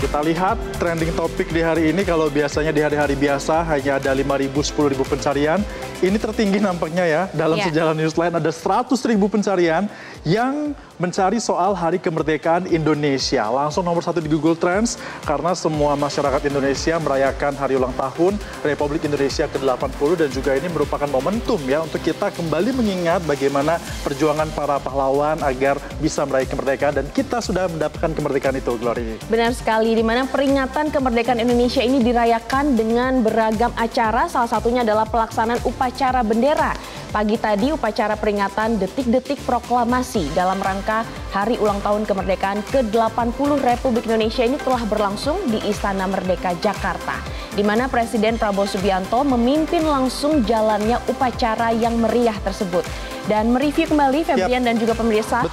Kita lihat trending topik di hari ini. Kalau biasanya di hari-hari biasa hanya ada 5.000, 10.000 pencarian. Ini tertinggi nampaknya ya. Dalam sejarah Newsline ada 100.000 pencarian yang mencari soal Hari Kemerdekaan Indonesia. Langsung nomor 1 di Google Trends karena semua masyarakat Indonesia merayakan hari ulang tahun Republik Indonesia ke-80 dan juga ini merupakan momentum ya untuk kita kembali mengingat bagaimana perjuangan para pahlawan agar bisa meraih kemerdekaan dan kita sudah mendapatkan kemerdekaan itu, Glory. Benar sekali, di mana peringatan kemerdekaan Indonesia ini dirayakan dengan beragam acara, salah satunya adalah pelaksanaan upacara bendera. Pagi tadi upacara peringatan detik-detik proklamasi dalam rangka Hari Ulang Tahun Kemerdekaan ke-80 Republik Indonesia ini telah berlangsung di Istana Merdeka, Jakarta. Di mana Presiden Prabowo Subianto memimpin langsung jalannya upacara yang meriah tersebut. Dan mereview kembali Febrian dan juga pemirsa,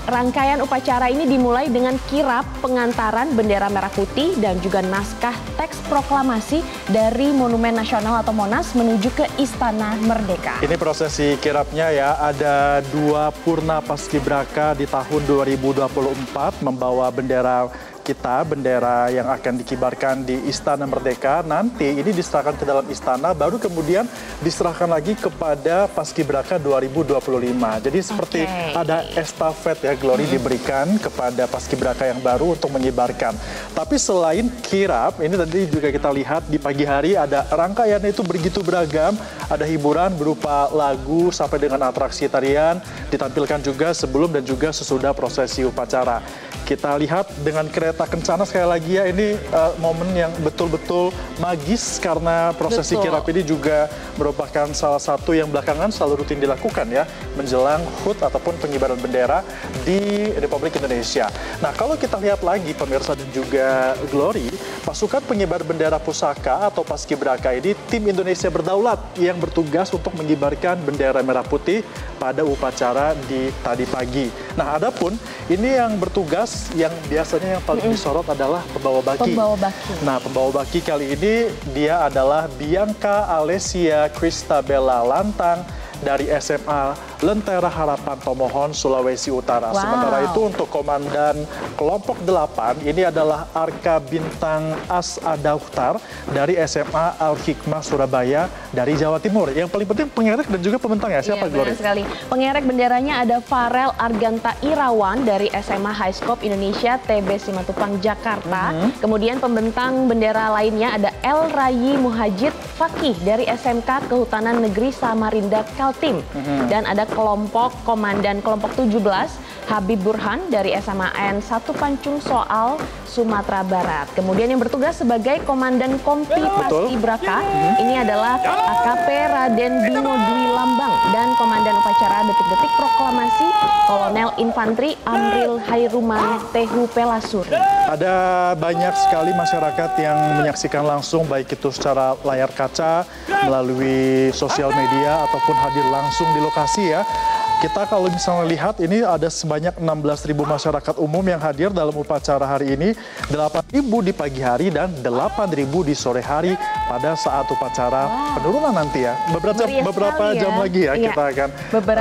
rangkaian upacara ini dimulai dengan kirap pengantaran bendera merah putih dan juga naskah teks proklamasi dari Monumen Nasional atau Monas menuju ke Istana Merdeka. Ini prosesi kirapnya ya, ada 2 Purna Paskibraka di tahun 2024 membawa bendera kita, bendera yang akan dikibarkan di Istana Merdeka. Nanti ini diserahkan ke dalam istana, baru kemudian diserahkan lagi kepada Paskibraka 2025. Jadi seperti ada estafet ya, Glory, diberikan kepada Paskibraka yang baru untuk mengibarkan. Tapi selain kirap, ini tadi juga kita lihat di pagi hari ada rangkaiannya itu begitu beragam. Ada hiburan berupa lagu sampai dengan atraksi tarian, ditampilkan juga sebelum dan juga sesudah prosesi upacara. Kita lihat dengan kereta kencana sekali lagi ya, ini momen yang betul-betul magis karena prosesi kirap ini juga merupakan salah satu yang belakangan selalu rutin dilakukan ya, menjelang HUT ataupun pengibaran bendera di Republik Indonesia. Nah, kalau kita lihat lagi pemirsa dan juga Glory, pasukan pengibar bendera pusaka atau Paskibraka ini tim Indonesia Berdaulat yang bertugas untuk mengibarkan bendera merah putih pada upacara di tadi pagi. Nah, adapun ini yang bertugas yang biasanya yang paling disorot adalah pembawa baki. Nah, pembawa baki kali ini dia adalah Bianca Alessia Christabella Lantang dari SMA Lentera Harapan Tomohon, Sulawesi Utara. Sementara itu untuk Komandan Kelompok 8 ini adalah Arka Bintang As Adauhtar dari SMA Al-Hikmah Surabaya dari Jawa Timur. Yang paling penting pengerek dan juga pembentang ya, siapa Glory? Benar sekali. Pengerek benderanya ada Farel Arganta Irawan dari SMA Highscope Indonesia TB Simatupang, Jakarta. Kemudian pembentang bendera lainnya ada El Rayi Muhajid Fakih dari SMK Kehutanan Negeri Samarinda Kaltim. Dan ada kelompok Komandan Kelompok 17 Habib Burhan dari SMA N 1 Pancung Soal, Sumatera Barat. Kemudian yang bertugas sebagai Komandan Kompi Paskibraka ini adalah AKP Raden Bimo Dwi Lambang dan Komandan Upacara Detik-Detik Proklamasi Kolonel Infantri Amril Hairuman Tehu Pelasuri. Ada banyak sekali masyarakat yang menyaksikan langsung baik itu secara layar kaca, melalui sosial media ataupun hadir langsung di lokasi ya. Kita kalau misalnya lihat ini ada sebanyak 16.000 masyarakat umum yang hadir dalam upacara hari ini, 8.000 di pagi hari dan 8.000 di sore hari pada saat upacara penurunan nanti ya. Beberapa jam lagi ya kita akan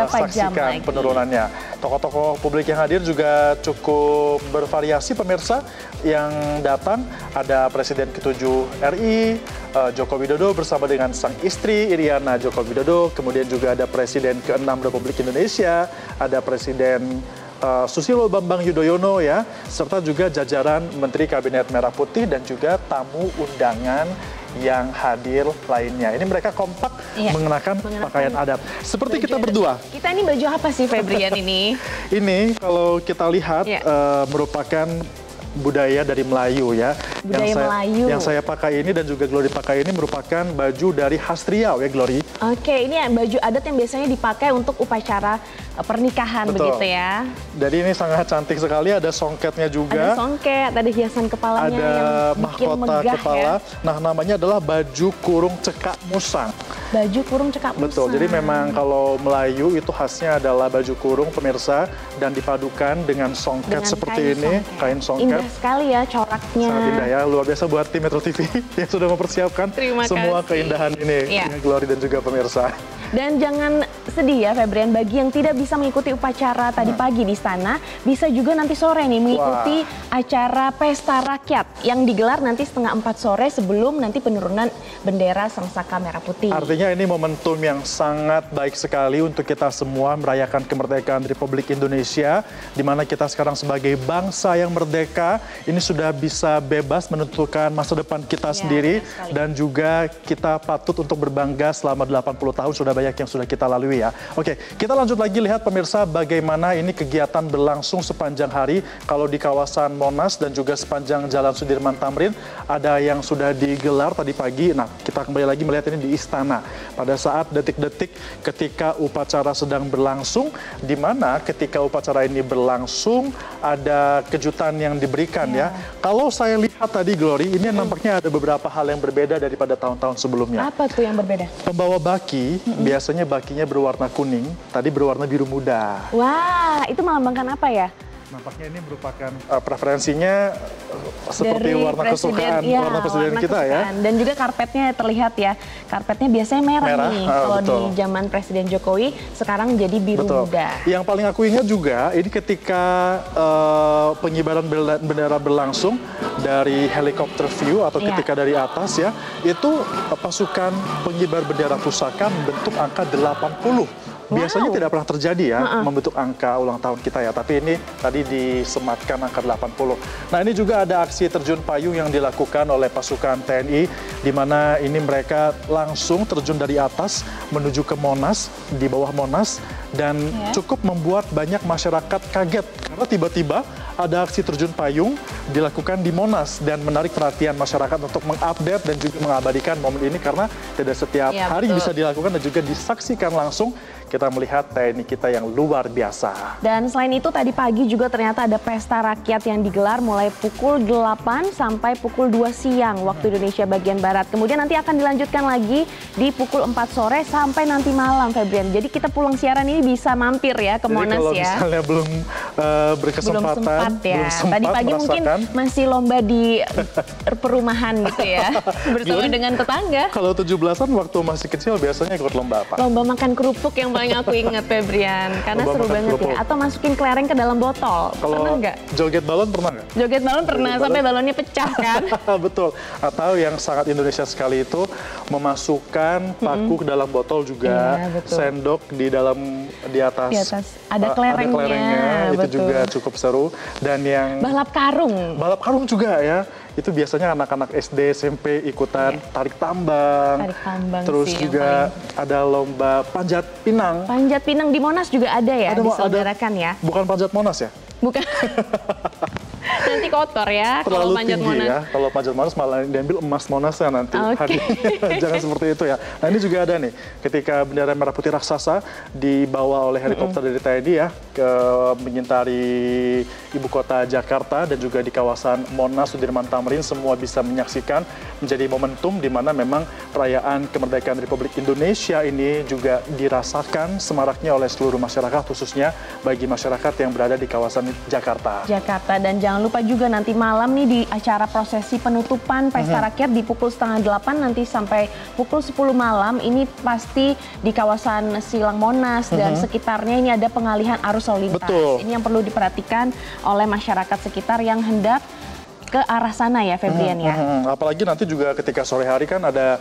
saksikan penurunannya. Tokoh-tokoh publik yang hadir juga cukup bervariasi pemirsa yang datang. Ada Presiden ke-7 RI, Joko Widodo bersama dengan sang istri Iriana Joko Widodo. Kemudian juga ada Presiden ke-6 Republik Indonesia, ada Presiden Susilo Bambang Yudhoyono ya, serta juga jajaran Menteri Kabinet Merah Putih dan juga tamu undangan yang hadir lainnya. Ini mereka kompak mengenakan pakaian adat. Seperti kita berdua. Kita ini baju apa sih Febrian ini? Ini kalau kita lihat merupakan budaya dari Melayu ya. Yang saya pakai ini dan juga Glory pakai ini merupakan baju dari khas Riau ya, Glory. Oke, ini baju adat yang biasanya dipakai untuk upacara pernikahan begitu ya. Jadi ini sangat cantik sekali, ada songketnya juga. Ada songket, ada hiasan kepalanya ada yang bikin mahkota megah kepala. Ya. Nah, namanya adalah baju kurung cekak musang. Baju kurung cekak musang. Betul, jadi memang kalau Melayu itu khasnya adalah baju kurung pemirsa dan dipadukan dengan songket seperti ini, kain songket. Indah sekali ya coraknya. Sangat indah ya, luar biasa buat tim Metro TV yang sudah mempersiapkan semua keindahan ini. Glory dan juga pemirsa. Dan jangan sedih ya Febrian, bagi yang tidak bisa mengikuti upacara tadi pagi di istana, bisa juga nanti sore nih mengikuti acara pesta rakyat yang digelar nanti setengah 4 sore sebelum nanti penurunan bendera Sangsaka Merah Putih. Artinya ini momentum yang sangat baik sekali untuk kita semua merayakan kemerdekaan Republik Indonesia, di mana kita sekarang sebagai bangsa yang merdeka, ini sudah bisa bebas menentukan masa depan kita sendiri, dan juga kita patut untuk berbangga selama 80 tahun sudah banyak yang sudah kita lalui ya. Oke, kita lanjut lagi lihat pemirsa bagaimana ini kegiatan berlangsung sepanjang hari. Kalau di kawasan Monas dan juga sepanjang Jalan Sudirman Tamrin ada yang sudah digelar tadi pagi. Nah, kita kembali lagi melihat ini di istana pada saat detik-detik ketika upacara sedang berlangsung, di mana ketika upacara ini berlangsung ada kejutan yang diberikan ya. Kalau saya lihat tadi Glory, ini nampaknya ada beberapa hal yang berbeda daripada tahun-tahun sebelumnya. Apa tuh yang berbeda? Pembawa baki biasanya bakinya berwarna kuning, tadi berwarna biru muda. Wah, itu melambangkan apa ya? Nampaknya ini merupakan preferensinya seperti dari warna kesukaan warna presiden kita ya. Dan juga karpetnya terlihat ya, karpetnya biasanya merah nih. Kalau di zaman Presiden Jokowi, sekarang jadi biru muda. Yang paling aku ingat juga, ini ketika pengibaran bendera berlangsung dari helikopter view atau ketika dari atas ya, itu pasukan pengibar bendera pusaka membentuk angka 80. Biasanya tidak pernah terjadi ya membentuk angka ulang tahun kita ya, tapi ini tadi disematkan angka 80. Nah, ini juga ada aksi terjun payung yang dilakukan oleh pasukan TNI, di mana ini mereka langsung terjun dari atas menuju ke Monas, di bawah Monas, dan cukup membuat banyak masyarakat kaget karena tiba-tiba ada aksi terjun payung dilakukan di Monas dan menarik perhatian masyarakat untuk mengupdate dan juga mengabadikan momen ini karena tidak setiap hari bisa dilakukan dan juga disaksikan langsung. Kita melihat TNI kita yang luar biasa. Dan selain itu tadi pagi juga ternyata ada pesta rakyat yang digelar mulai pukul 8 sampai pukul 2 siang waktu Indonesia bagian Barat. Kemudian nanti akan dilanjutkan lagi di pukul 4 sore sampai nanti malam, Febrian. Jadi kita pulang siaran ini bisa mampir ya ke Monas ya. Kalau misalnya belum berkesempatan, belum sempat tadi pagi mungkin masih lomba di perumahan gitu ya, bersama dengan tetangga. Kalau 17-an waktu masih kecil biasanya ikut lomba apa? Lomba makan kerupuk yang paling aku ingat, Febrian, karena seru banget ya. Atau masukin kelereng ke dalam botol. Pernah nggak? Joget balon pernah nggak? Joget balon pernah, sampai balonnya pecah kan? Betul. Atau yang sangat Indonesia sekali itu memasukkan paku ke dalam botol juga, sendok di atas ada kelerengnya. Itu juga cukup seru. Dan yang balap karung juga ya. Itu biasanya anak-anak SD, SMP ikutan tarik tambang. Terus juga ada lomba panjat pinang. Panjat pinang di Monas juga ada ya, diselenggarakan ya. Bukan panjat Monas ya? Bukan. Nanti kotor ya kalau panjat Monas. Ya. Kalau panjat Monas malah diambil emas Monasnya nanti. Jangan seperti itu ya. Nah, ini juga ada nih, ketika bendera merah putih raksasa dibawa oleh helikopter dari TNI ya ke menyintari ibu kota Jakarta dan juga di kawasan Monas, Sudirman Tamrin, semua bisa menyaksikan, menjadi momentum di mana memang perayaan kemerdekaan Republik Indonesia ini juga dirasakan semaraknya oleh seluruh masyarakat, khususnya bagi masyarakat yang berada di kawasan Jakarta. Dan jangan lupa juga nanti malam nih di acara prosesi penutupan pesta rakyat di pukul 7:30 nanti sampai pukul 10 malam, ini pasti di kawasan Silang Monas dan sekitarnya ini ada pengalihan arus lalu lintas. Ini yang perlu diperhatikan oleh masyarakat sekitar yang hendak ke arah sana ya, Febrian ya. Apalagi nanti juga ketika sore hari kan ada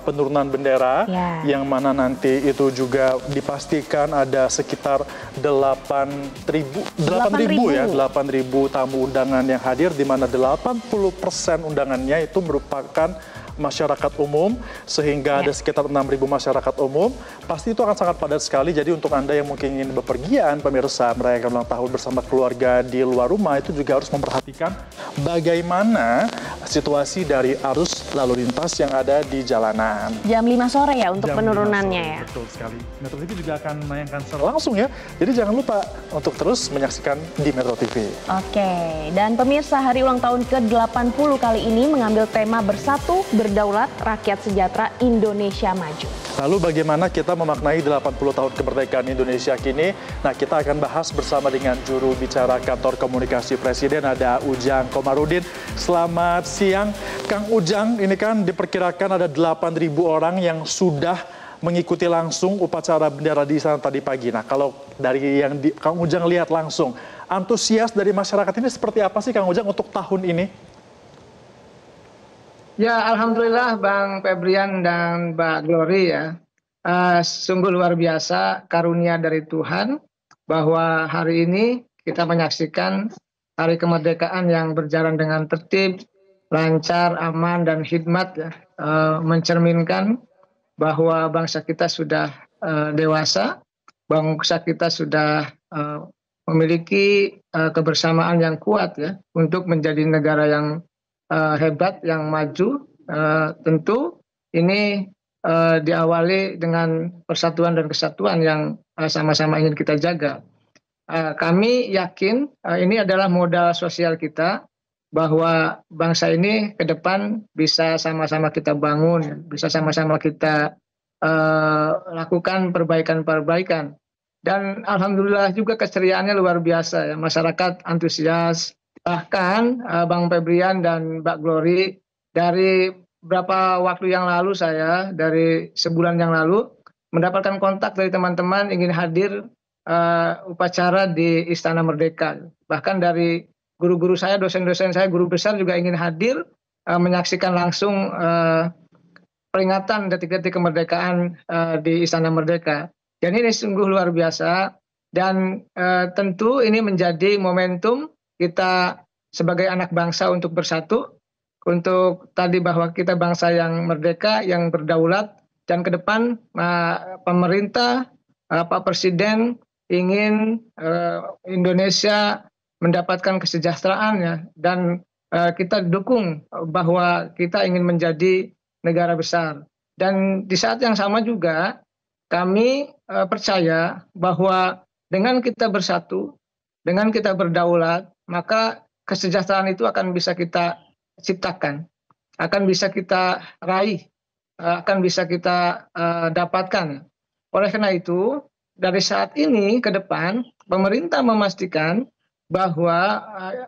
penurunan bendera yang mana nanti itu juga dipastikan ada sekitar 8.000 tamu undangan yang hadir, di mana 80% undangannya itu merupakan masyarakat umum, sehingga ada sekitar 6.000 masyarakat umum. Pasti itu akan sangat padat sekali. Jadi untuk Anda yang mungkin ingin bepergian, pemirsa, merayakan ulang tahun bersama keluarga di luar rumah, itu juga harus memperhatikan bagaimana situasi dari arus lalu lintas yang ada di jalanan. Jam 5 sore ya untuk penurunannya ya. Betul sekali. Metro TV juga akan menayangkan secara langsung ya. Jadi jangan lupa untuk terus menyaksikan di Metro TV. Oke, dan pemirsa, hari ulang tahun ke-80 kali ini mengambil tema Bersatu, Berdaulat, Rakyat Sejahtera, Indonesia Maju. Lalu bagaimana kita memaknai 80 tahun kemerdekaan Indonesia kini? Nah, kita akan bahas bersama dengan juru bicara Kantor Komunikasi Presiden, ada Ujang Komarudin. Selamat siang, Kang Ujang. Ini kan diperkirakan ada 8.000 orang yang sudah mengikuti langsung upacara bendera di sana tadi pagi. Nah, kalau dari yang Kang Ujang lihat langsung, antusias dari masyarakat ini seperti apa sih, Kang Ujang, untuk tahun ini? Ya, alhamdulillah Bang Febrian dan Mbak Glory ya. Sungguh luar biasa karunia dari Tuhan bahwa hari ini kita menyaksikan hari kemerdekaan yang berjalan dengan tertib, lancar, aman, dan hikmat ya. Mencerminkan bahwa bangsa kita sudah dewasa, bangsa kita sudah memiliki kebersamaan yang kuat ya untuk menjadi negara yang hebat, yang maju. Tentu ini diawali dengan persatuan dan kesatuan yang sama-sama ingin kita jaga. Kami yakin ini adalah modal sosial kita, bahwa bangsa ini ke depan bisa sama-sama kita bangun, bisa sama-sama kita lakukan perbaikan-perbaikan. Dan alhamdulillah juga keceriaannya luar biasa ya, masyarakat antusias. Bahkan Bang Febrian dan Mbak Glory, dari beberapa waktu yang lalu dari sebulan yang lalu, mendapatkan kontak dari teman-teman ingin hadir upacara di Istana Merdeka. Bahkan dari guru-guru saya, dosen-dosen saya, guru besar juga ingin hadir menyaksikan langsung peringatan detik-detik kemerdekaan di Istana Merdeka. Dan ini sungguh luar biasa, dan tentu ini menjadi momentum kita sebagai anak bangsa untuk bersatu, untuk tadi bahwa kita bangsa yang merdeka, yang berdaulat, dan ke depan pemerintah, Pak Presiden ingin Indonesia mendapatkan kesejahteraan ya, dan kita dukung bahwa kita ingin menjadi negara besar. Dan di saat yang sama juga kami percaya bahwa dengan kita bersatu, dengan kita berdaulat, maka kesejahteraan itu akan bisa kita ciptakan, akan bisa kita raih, akan bisa kita dapatkan. Oleh karena itu, dari saat ini ke depan, pemerintah memastikan bahwa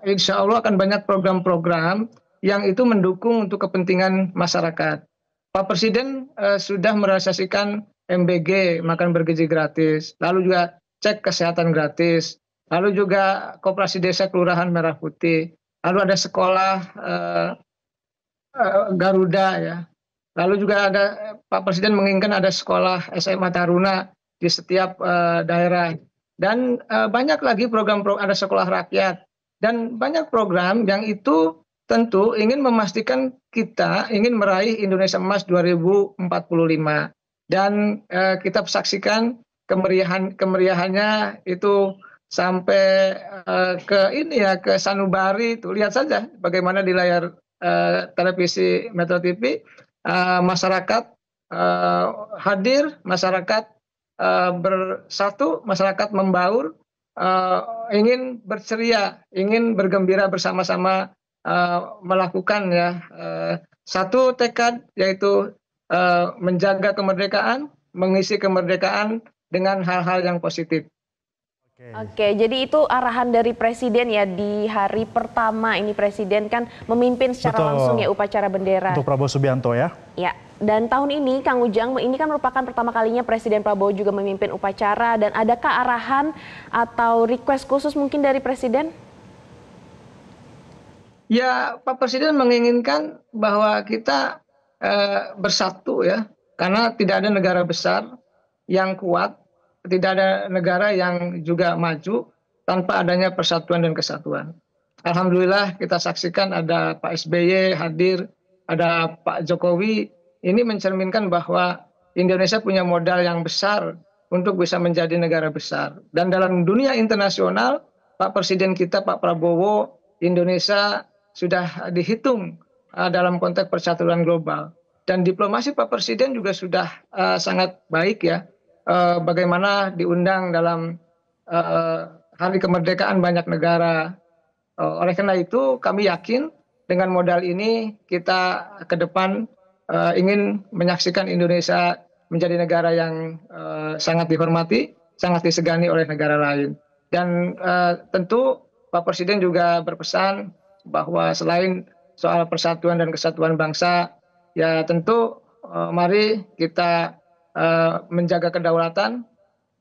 insya Allah akan banyak program-program yang itu mendukung untuk kepentingan masyarakat. Pak Presiden sudah merealisasikan MBG, makan bergizi gratis, lalu juga cek kesehatan gratis, lalu juga koperasi desa kelurahan Merah Putih, lalu ada sekolah Garuda ya, lalu juga ada Pak Presiden menginginkan ada sekolah SMA Taruna di setiap daerah, dan banyak lagi program-program, ada sekolah rakyat, dan banyak program yang itu tentu ingin memastikan kita ingin meraih Indonesia Emas 2045, dan kita saksikan kemeriahannya itu sampai ke Sanubari. Tuh lihat saja bagaimana di layar televisi Metro TV, masyarakat hadir, masyarakat bersatu, masyarakat membaur, ingin berceria, ingin bergembira bersama-sama, melakukan ya satu tekad, yaitu menjaga kemerdekaan, mengisi kemerdekaan dengan hal-hal yang positif. Oke, jadi itu arahan dari Presiden ya, di hari pertama ini Presiden kan memimpin secara langsung ya upacara bendera. Untuk Prabowo Subianto ya? Ya, dan tahun ini Kang Ujang, ini kan merupakan pertama kalinya Presiden Prabowo juga memimpin upacara, dan adakah arahan atau request khusus mungkin dari Presiden? Ya, Pak Presiden menginginkan bahwa kita bersatu ya, karena tidak ada negara besar yang kuat, tidak ada negara yang juga maju tanpa adanya persatuan dan kesatuan. Alhamdulillah kita saksikan ada Pak SBY hadir, ada Pak Jokowi. Ini mencerminkan bahwa Indonesia punya modal yang besar untuk bisa menjadi negara besar. Dan dalam dunia internasional, Pak Presiden kita, Pak Prabowo, Indonesia sudah dihitung dalam konteks persatuan global. Dan diplomasi Pak Presiden juga sudah sangat baik ya. Bagaimana diundang dalam hari kemerdekaan banyak negara. Oleh karena itu kami yakin dengan modal ini kita ke depan ingin menyaksikan Indonesia menjadi negara yang sangat dihormati, sangat disegani oleh negara lain. Dan tentu Pak Presiden juga berpesan bahwa selain soal persatuan dan kesatuan bangsa, ya tentu mari kita menjaga kedaulatan,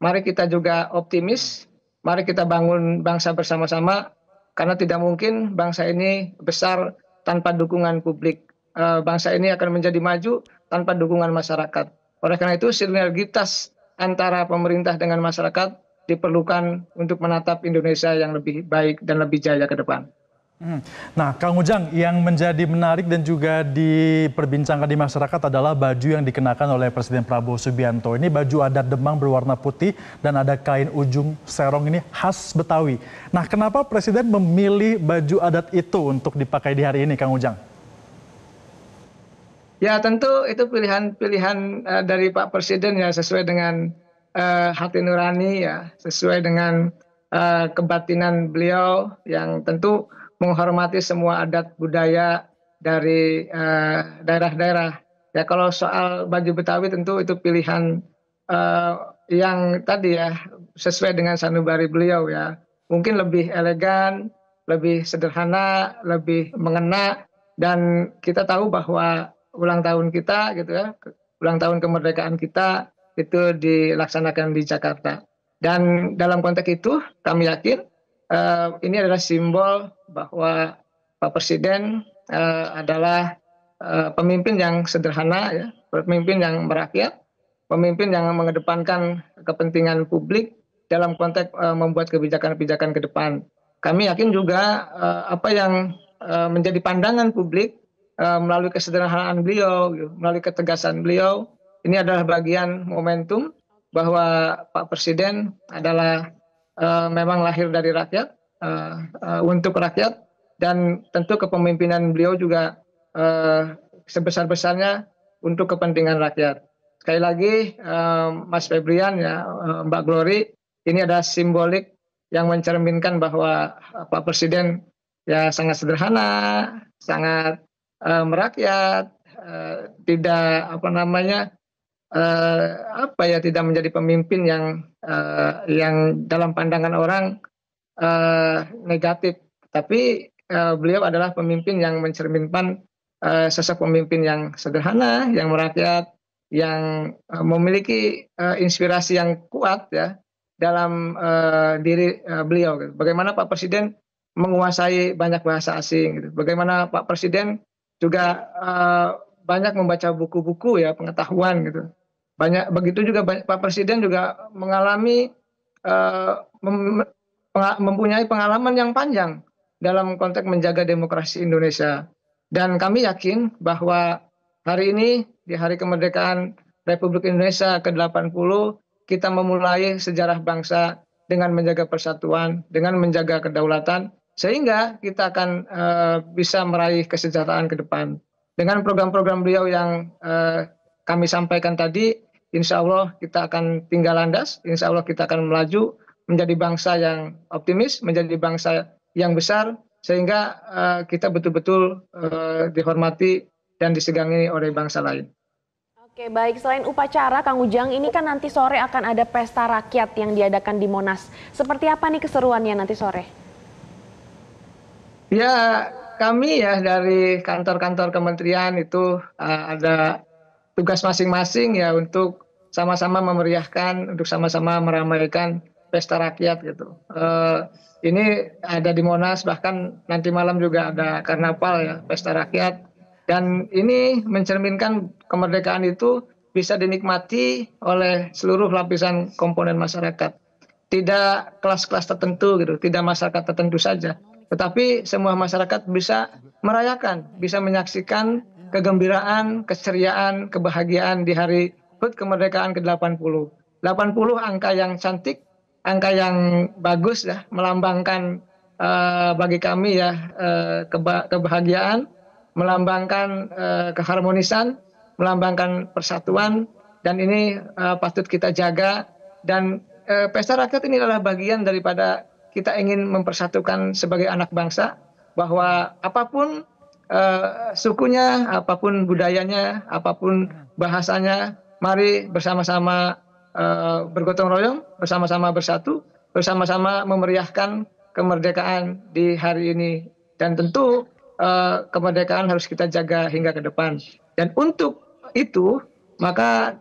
mari kita juga optimis, mari kita bangun bangsa bersama-sama, karena tidak mungkin bangsa ini besar tanpa dukungan publik. Bangsa ini akan menjadi maju tanpa dukungan masyarakat. Oleh karena itu, sinergitas antara pemerintah dengan masyarakat diperlukan untuk menatap Indonesia yang lebih baik dan lebih jaya ke depan. Nah, Kang Ujang, yang menjadi menarik dan juga diperbincangkan di masyarakat adalah baju yang dikenakan oleh Presiden Prabowo Subianto. Ini baju adat Demang berwarna putih dan ada kain ujung serong ini khas Betawi. Nah, kenapa Presiden memilih baju adat itu untuk dipakai di hari ini, Kang Ujang? Ya, tentu itu pilihan dari Pak Presiden ya, sesuai dengan hati nurani ya, sesuai dengan kebatinan beliau yang tentu menghormati semua adat budaya dari daerah-daerah. Ya, kalau soal baju Betawi tentu itu pilihan yang tadi ya, sesuai dengan sanubari beliau ya. Mungkin lebih elegan, lebih sederhana, lebih mengena, dan kita tahu bahwa ulang tahun kita gitu ya, ulang tahun kemerdekaan kita itu dilaksanakan di Jakarta. Dan dalam konteks itu kami yakin ini adalah simbol bahwa Pak Presiden adalah pemimpin yang sederhana, ya, pemimpin yang merakyat, pemimpin yang mengedepankan kepentingan publik dalam konteks membuat kebijakan-kebijakan ke depan. Kami yakin juga apa yang menjadi pandangan publik melalui kesederhanaan beliau, melalui ketegasan beliau, ini adalah bagian momentum bahwa Pak Presiden adalah memang lahir dari rakyat, untuk rakyat, dan tentu kepemimpinan beliau juga sebesar-besarnya untuk kepentingan rakyat. Sekali lagi, Mas Febrian, ya, Mbak Glory, ini adalah simbolik yang mencerminkan bahwa Pak Presiden ya sangat sederhana, sangat merakyat, tidak tidak menjadi pemimpin yang dalam pandangan orang negatif, tapi beliau adalah pemimpin yang mencerminkan sosok pemimpin yang sederhana, yang merakyat, yang memiliki inspirasi yang kuat ya dalam diri beliau. Gitu. Bagaimana Pak Presiden menguasai banyak bahasa asing, gitu. Bagaimana Pak Presiden juga banyak membaca buku-buku ya, pengetahuan gitu. Begitu juga Pak Presiden juga mengalami mempunyai pengalaman yang panjang dalam konteks menjaga demokrasi Indonesia. Dan kami yakin bahwa hari ini di Hari Kemerdekaan Republik Indonesia ke-80 kita memulai sejarah bangsa dengan menjaga persatuan, dengan menjaga kedaulatan, sehingga kita akan bisa meraih kesejahteraan ke depan. Dengan program-program beliau yang kami sampaikan tadi, insya Allah kita akan tinggal landas, insya Allah kita akan melaju menjadi bangsa yang optimis, menjadi bangsa yang besar, sehingga kita betul-betul dihormati dan disegani oleh bangsa lain. Oke, baik. Selain upacara, Kang Ujang, ini kan nanti sore akan ada pesta rakyat yang diadakan di Monas. Seperti apa nih keseruannya nanti sore? Ya, kami ya dari kantor-kantor kementerian itu ada tugas masing-masing ya untuk sama-sama memeriahkan, untuk sama-sama meramaikan pesta rakyat gitu. Ini ada di Monas, bahkan nanti malam juga ada karnaval ya, pesta rakyat. Dan ini mencerminkan kemerdekaan itu bisa dinikmati oleh seluruh lapisan komponen masyarakat. Tidak kelas-kelas tertentu gitu, tidak masyarakat tertentu saja. Tetapi semua masyarakat bisa merayakan, bisa menyaksikan kegembiraan, keceriaan, kebahagiaan di hari HUT kemerdekaan ke-80. 80 angka yang cantik, angka yang bagus ya, melambangkan bagi kami ya kebahagiaan, melambangkan keharmonisan, melambangkan persatuan, dan ini patut kita jaga. Dan pesta rakyat ini adalah bagian daripada kita ingin mempersatukan sebagai anak bangsa, bahwa apapun sukunya, apapun budayanya, apapun bahasanya, mari bersama-sama bergotong royong, bersama-sama bersatu, bersama-sama memeriahkan kemerdekaan di hari ini. Dan tentu kemerdekaan harus kita jaga hingga ke depan. Dan untuk itu, maka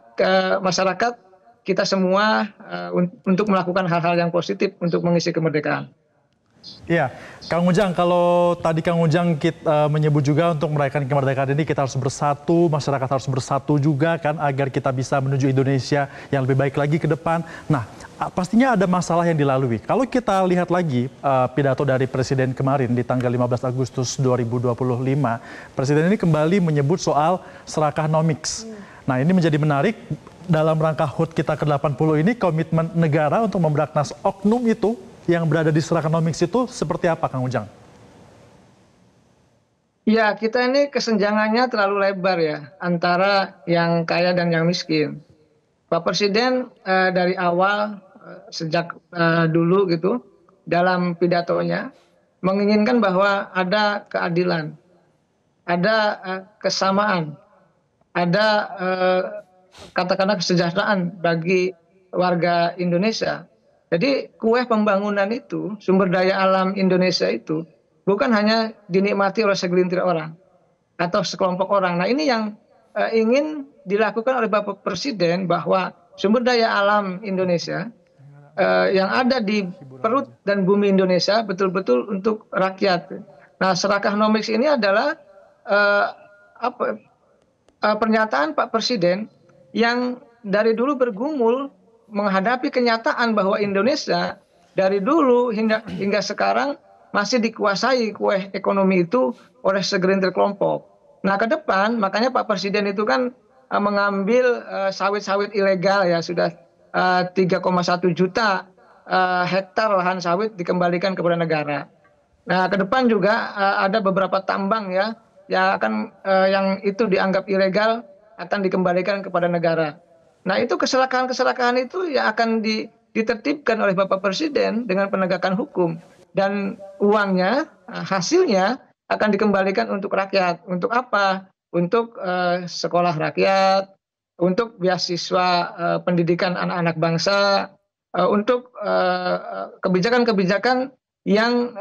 masyarakat kita semua untuk melakukan hal-hal yang positif untuk mengisi kemerdekaan. Iya, Kang Ujang, kalau tadi Kang Ujang menyebut juga untuk merayakan kemerdekaan ini kita harus bersatu, masyarakat harus bersatu juga kan agar kita bisa menuju Indonesia yang lebih baik lagi ke depan. Nah, pastinya ada masalah yang dilalui. Kalau kita lihat lagi pidato dari Presiden kemarin di tanggal 15 Agustus 2025, Presiden ini kembali menyebut soal Serakanomics. Nah, ini menjadi menarik dalam rangka HUT kita ke-80 ini, komitmen negara untuk memberantas oknum itu yang berada di Serakanomics itu seperti apa, Kang Ujang? Ya, kita ini kesenjangannya terlalu lebar ya, antara yang kaya dan yang miskin. Pak Presiden dari awal, sejak dulu gitu, dalam pidatonya, menginginkan bahwa ada keadilan, ada kesamaan, ada katakanlah kesejahteraan bagi warga Indonesia. Jadi kue pembangunan itu, sumber daya alam Indonesia itu bukan hanya dinikmati oleh segelintir orang atau sekelompok orang. Nah, ini yang ingin dilakukan oleh Bapak Presiden, bahwa sumber daya alam Indonesia yang ada di perut dan bumi Indonesia betul-betul untuk rakyat. Nah, Serakanomics ini adalah pernyataan Pak Presiden yang dari dulu bergumul menghadapi kenyataan bahwa Indonesia dari dulu hingga sekarang masih dikuasai kue ekonomi itu oleh segelintir kelompok. Nah, ke depan makanya Pak Presiden itu kan mengambil sawit-sawit ilegal ya, sudah 3,1 juta hektar lahan sawit dikembalikan kepada negara. Nah, ke depan juga ada beberapa tambang ya yang itu dianggap ilegal akan dikembalikan kepada negara. Nah, itu kesalahan-kesalahan itu yang akan ditertibkan oleh Bapak Presiden dengan penegakan hukum. Dan uangnya, hasilnya akan dikembalikan untuk rakyat. Untuk apa? Untuk sekolah rakyat, untuk beasiswa pendidikan anak-anak bangsa, untuk kebijakan-kebijakan yang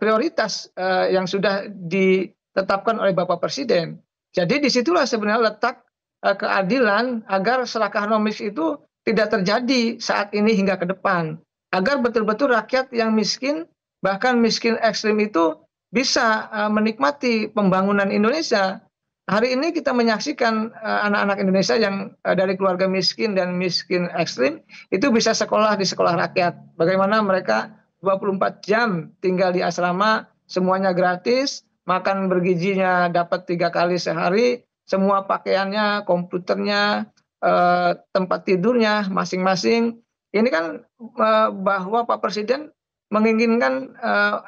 prioritas yang sudah ditetapkan oleh Bapak Presiden. Jadi disitulah sebenarnya letak keadilan agar Serakanomics itu tidak terjadi saat ini hingga ke depan. Agar betul-betul rakyat yang miskin, bahkan miskin ekstrim itu bisa menikmati pembangunan Indonesia. Hari ini kita menyaksikan anak-anak Indonesia yang dari keluarga miskin dan miskin ekstrim itu bisa sekolah di sekolah rakyat. Bagaimana mereka 24 jam tinggal di asrama, semuanya gratis, makan bergizinya dapat 3 kali sehari, semua pakaiannya, komputernya, tempat tidurnya masing-masing. Ini kan bahwa Pak Presiden menginginkan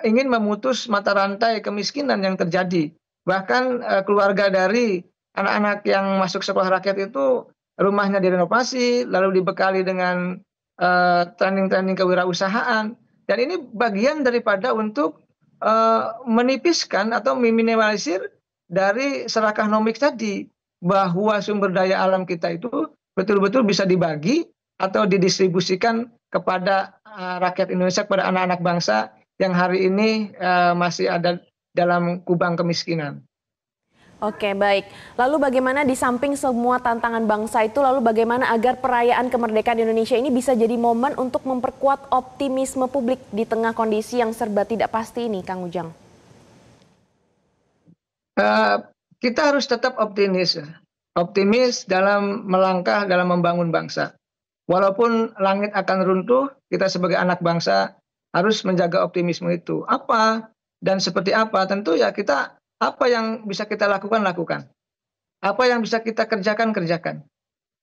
ingin memutus mata rantai kemiskinan yang terjadi. Bahkan keluarga dari anak-anak yang masuk sekolah rakyat itu rumahnya direnovasi, lalu dibekali dengan training-training kewirausahaan. Dan ini bagian daripada untuk menipiskan atau meminimalisir dari Serakanomics tadi, bahwa sumber daya alam kita itu betul-betul bisa dibagi atau didistribusikan kepada rakyat Indonesia, kepada anak-anak bangsa yang hari ini masih ada dalam kubang kemiskinan. Oke, baik. Lalu bagaimana di samping semua tantangan bangsa itu, lalu bagaimana agar perayaan kemerdekaan Indonesia ini bisa jadi momen untuk memperkuat optimisme publik di tengah kondisi yang serba tidak pasti ini, Kang Ujang? Kita harus tetap optimis dalam melangkah dalam membangun bangsa. Walaupun langit akan runtuh, kita sebagai anak bangsa harus menjaga optimisme itu. Apa dan seperti apa? Tentu ya kita, apa yang bisa kita lakukan. Apa yang bisa kita kerjakan.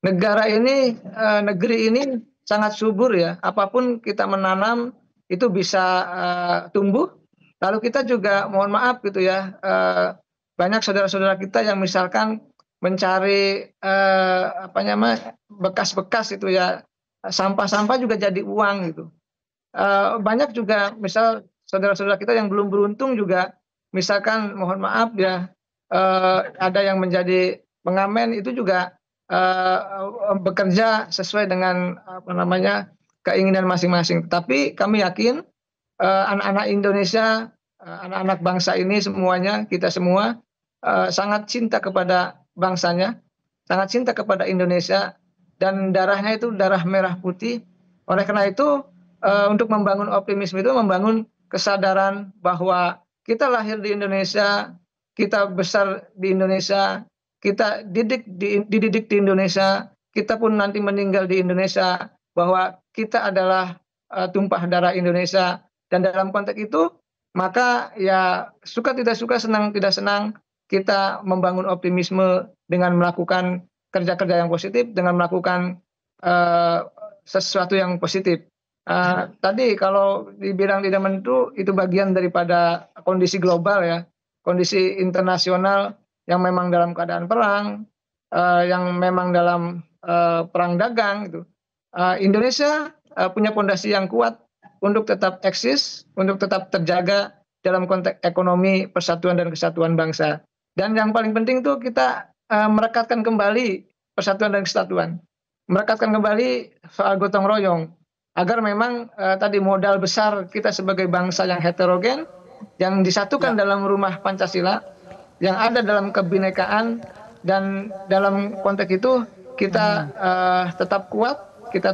Negara ini, negeri ini sangat subur ya. Apapun kita menanam itu bisa tumbuh. Lalu kita juga mohon maaf gitu ya, banyak saudara-saudara kita yang misalkan mencari bekas-bekas itu ya, sampah-sampah juga jadi uang gitu. Banyak juga misal saudara-saudara kita yang belum beruntung juga, misalkan mohon maaf ya, ada yang menjadi pengamen, itu juga bekerja sesuai dengan keinginan masing-masing. Tapi kami yakin anak-anak Indonesia, anak-anak bangsa ini semuanya, kita semua sangat cinta kepada bangsanya, sangat cinta kepada Indonesia, dan darahnya itu darah merah putih. Oleh karena itu, untuk membangun optimisme itu membangun kesadaran bahwa kita lahir di Indonesia, kita besar di Indonesia, kita dididik di Indonesia, kita pun nanti meninggal di Indonesia, bahwa kita adalah tumpah darah Indonesia. Dan dalam konteks itu, maka ya suka tidak suka, senang tidak senang, kita membangun optimisme dengan melakukan kerja-kerja yang positif, dengan melakukan sesuatu yang positif. Tadi kalau dibilang tidak menentu, itu bagian daripada kondisi global ya, kondisi internasional yang memang dalam keadaan perang, yang memang dalam perang dagang gitu. Indonesia punya fondasi yang kuat untuk tetap eksis, untuk tetap terjaga dalam konteks ekonomi, persatuan dan kesatuan bangsa. Dan yang paling penting itu kita merekatkan kembali persatuan dan kesatuan, merekatkan kembali soal gotong royong, agar memang tadi modal besar kita sebagai bangsa yang heterogen, yang disatukan dalam rumah Pancasila, yang ada dalam kebinekaan, dan dalam konteks itu kita tetap kuat, kita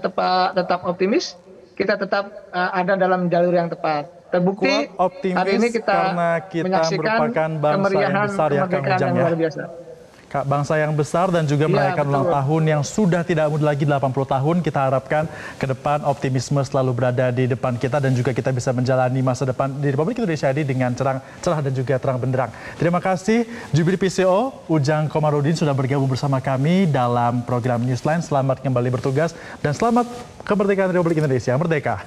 tetap optimis, kita tetap ada dalam jalur yang tepat. Terbukti hari ini kita menyaksikan kemeriahan kemerdekaan yang luar biasa. Bangsa yang besar dan juga merayakan ulang tahun yang sudah tidak muda lagi, 80 tahun. Kita harapkan ke depan optimisme selalu berada di depan kita dan juga kita bisa menjalani masa depan di Republik Indonesia ini dengan cerah dan juga terang benderang. Terima kasih Jubir PCO Ujang Komarudin sudah bergabung bersama kami dalam program Newsline. Selamat kembali bertugas dan selamat kemerdekaan Republik Indonesia. Merdeka!